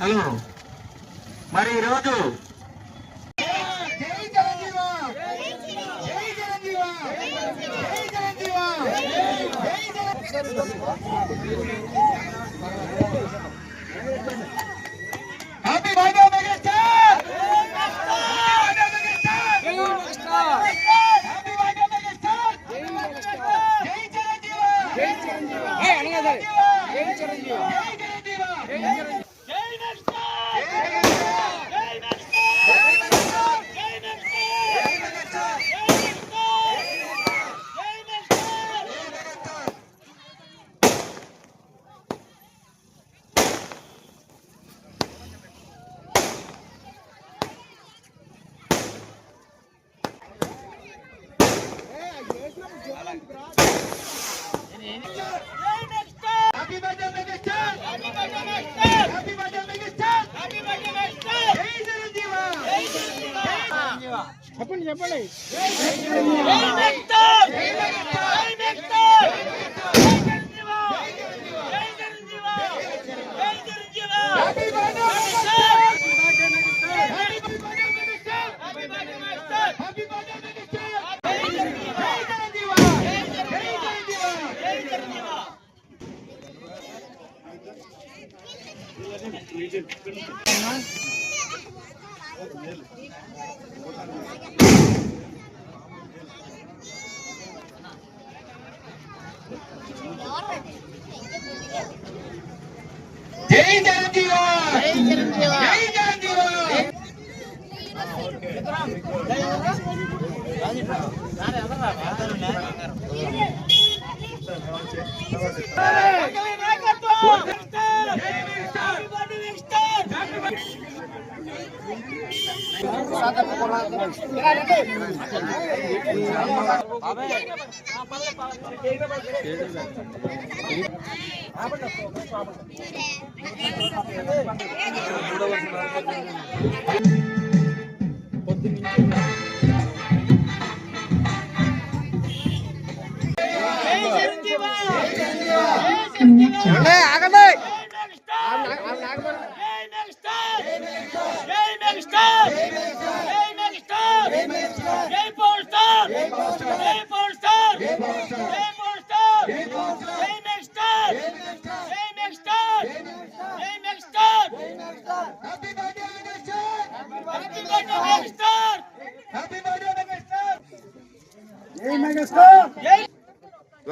Hello మరి ఈరోజు happy birthday megastar, happy birthday megastar, జై చిరంజీవి, జై చిరంజీవి, జై చిరంజీవి, జై Chiranjeevi. Happy birthday megastar! Happy birthday megastar! Happy birthday megastar! Happy birthday megastar! Jai Chiranjeeva! Jai Chiranjeeva! చెప్పండి చెప్పండి. జై megastar! జై megastar! జై megastar! జై Chiranjeeva! జై Chiranjeeva! జై Chiranjeeva! Happy birthday megastar! Happy birthday megastar! Happy birthday megastar! Happy birthday megastar! Happy birthday megastar! జై Chiranjeeva! జై Chiranjeeva! జై Chiranjeeva! జై Chiranjeeva! జై చిరంజీవి, జై చిరంజీవి, జై చిరంజీవి.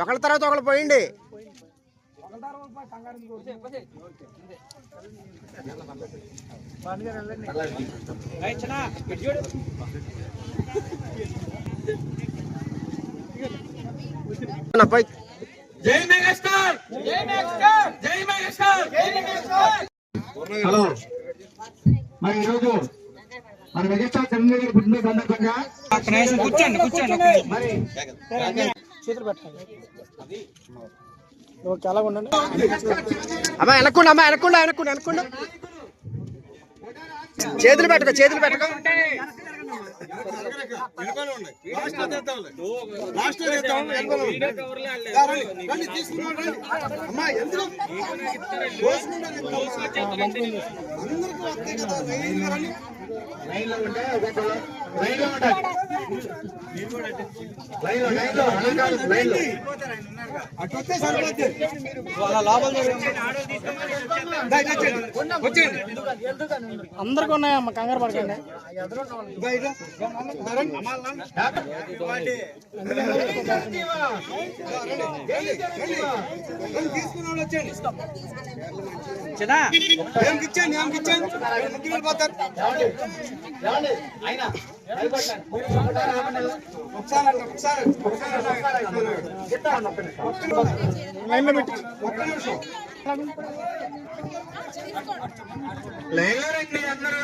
ఒకళ్ళ తర్వాత ఒకళ్ళు పోయింది. జై మెగాస్టార్, జై మెగాస్టార్, జై మెగాస్టార్, జై మెగాస్టార్. హలో మరి ఈరోజు మన మెగాస్టార్ చిరంజీవి గారి పుట్టినరోజు సందర్భంగా కూర్చోండి మరి చేతులు పెట్టండి. చాలా ఉండండి అమ్మా, వెనక్కుండా అమ్మా, వెనక్కుండా వెనక్కుండా వెనక్కుండా చేతులు పెట్టుకో, చేతులు పెట్టుకో. అందరికి ఉన్నాయమ్మ, కంగారు పడకండి. ఇచ్చాను లైన్లో పెట్టి లైన్లో రండి అందరూ.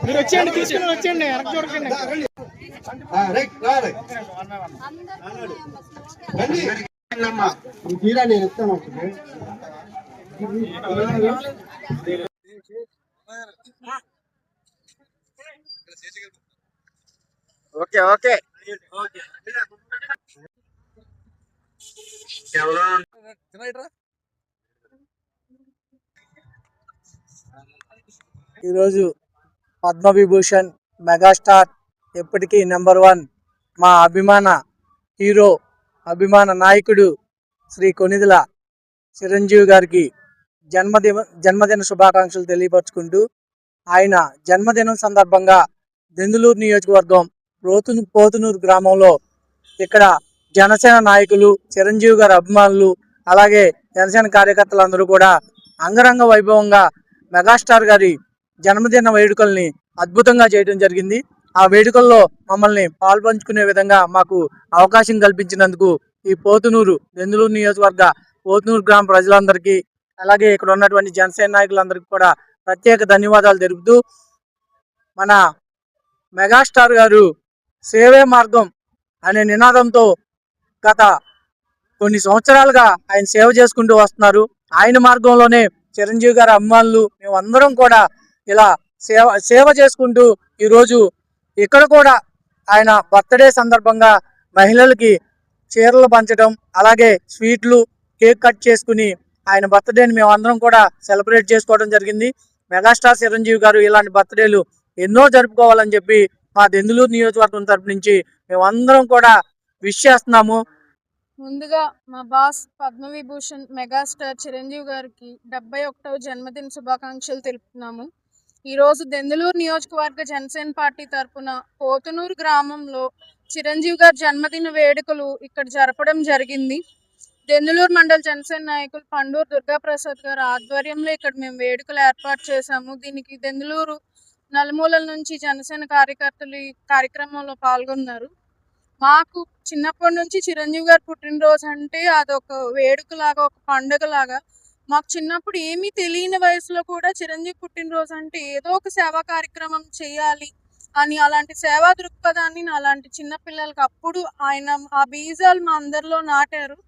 మీరు వచ్చేయండి, తీసుకుని వచ్చేయండి, వెనక్కి చూడకండి. తీరా నేను ఇస్తాను. ఓకే ఓకే ఈరోజు పద్మవిభూషణ్ మెగాస్టార్ ఎప్పటికీ #1 మా అభిమాన హీరో అభిమాన నాయకుడు శ్రీ కొనిదెల చిరంజీవి గారికి జన్మదిన శుభాకాంక్షలు తెలియపరుచుకుంటూ, ఆయన జన్మదినం సందర్భంగా దెందులూరు నియోజకవర్గం పోతునూరు గ్రామంలో ఇక్కడ జనసేన నాయకులు, చిరంజీవి గారి అభిమానులు, అలాగే జనసేన కార్యకర్తలందరూ కూడా అంగరంగ వైభవంగా మెగాస్టార్ గారి జన్మదిన వేడుకల్ని అద్భుతంగా చేయడం జరిగింది. ఆ వేడుకల్లో మమ్మల్ని పాల్పంచుకునే విధంగా మాకు అవకాశం కల్పించినందుకు ఈ దెందులూరు నియోజకవర్గ పోతునూరు గ్రామ ప్రజలందరికీ, అలాగే ఇక్కడ ఉన్నటువంటి జనసేన నాయకులందరికీ కూడా ప్రత్యేక ధన్యవాదాలు తెలుపుతూ, మన మెగాస్టార్ గారు సేవే మార్గం అనే నినాదంతో గత కొన్ని సంవత్సరాలుగా ఆయన సేవ చేసుకుంటూ వస్తున్నారు. ఆయన మార్గంలోనే చిరంజీవి గారి అభిమానులు మేమందరం కూడా ఇలా సేవ చేసుకుంటూ ఈరోజు ఇక్కడ కూడా ఆయన బర్త్డే సందర్భంగా మహిళలకి చీరలు పంచడం, అలాగే స్వీట్లు, కేక్ కట్ చేసుకుని ఆయన బర్త్డేని మేమందరం కూడా సెలబ్రేట్ చేసుకోవడం జరిగింది. మెగాస్టార్ చిరంజీవి గారు ఇలాంటి బర్త్డేలు ఎన్నో జరుపుకోవాలని చెప్పి మా దెందులూరు నియోజకవర్గం తరపు నుంచి మేమందరం కూడా విష్ చేస్తున్నాము. ముందుగా మా బాస్ పద్మవిభూషణ్ మెగాస్టార్ చిరంజీవి గారికి 71వ జన్మదిన శుభాకాంక్షలు తెలుపుతున్నాము. ఈరోజు దెందులూరు నియోజకవర్గ జనసేన పార్టీ తరఫున పోతునూరు గ్రామంలో చిరంజీవి గారి జన్మదిన వేడుకలు ఇక్కడ జరపడం జరిగింది. దెందులూరు మండల జనసేన నాయకులు పండూరు దుర్గాప్రసాద్ గారి ఆధ్వర్యంలో ఇక్కడ మేము వేడుకలు ఏర్పాటు చేశాము. దీనికి దెందులూరు నలుమూలల నుంచి జనసేన కార్యకర్తలు ఈ కార్యక్రమంలో పాల్గొన్నారు. మాకు చిన్నప్పటి నుంచి చిరంజీవి గారు పుట్టినరోజు అంటే అదొక వేడుకలాగా, ఒక పండుగలాగా. మాకు చిన్నప్పుడు ఏమీ తెలియని వయసులో కూడా చిరంజీవి పుట్టినరోజు అంటే ఏదో ఒక సేవా కార్యక్రమం చేయాలి అని, అలాంటి సేవా దృక్పథాన్ని అలాంటి చిన్నపిల్లలకి అప్పుడు ఆయన ఆ బీజాలు మా అందరిలో నాటారు.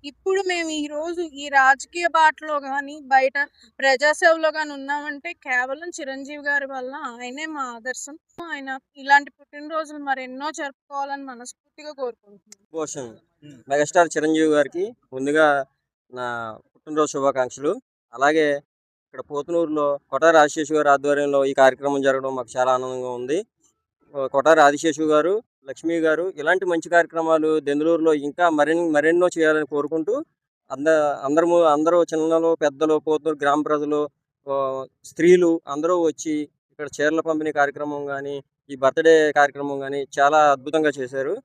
ఇప్పుడు మేము ఈరోజు ఈ రాజకీయ బాటలో కానీ బయట ప్రజాసేవలో కానీ ఉన్నామంటే కేవలం చిరంజీవి గారి వల్ల. ఆయనే మా ఆదర్శం. ఆయన ఇలాంటి పుట్టినరోజులు మరెన్నో జరుపుకోవాలని మనస్ఫూర్తిగా కోరుకుంటున్నాను. మెగాస్టార్ చిరంజీవి గారికి ముందుగా నా పుట్టినరోజు శుభాకాంక్షలు. అలాగే ఇక్కడ పోతునూరులో కొటారి ఆదిశేషు గారి ఆధ్వర్యంలో ఈ కార్యక్రమం జరగడం మాకు చాలా ఆనందంగా ఉంది. కొటారి ఆదిశేషు గారు, లక్ష్మి గారు ఇలాంటి మంచి కార్యక్రమాలు దెందులూరులో ఇంకా మరెన్నో చేయాలని కోరుకుంటూ, అందరూ చిన్నలు పెద్దలు, పోతునూరు గ్రామ ప్రజలు, స్త్రీలు అందరూ వచ్చి ఇక్కడ చీరల పంపిణీ కార్యక్రమం కానీ, ఈ బర్త్డే కార్యక్రమం కానీ చాలా అద్భుతంగా చేశారు.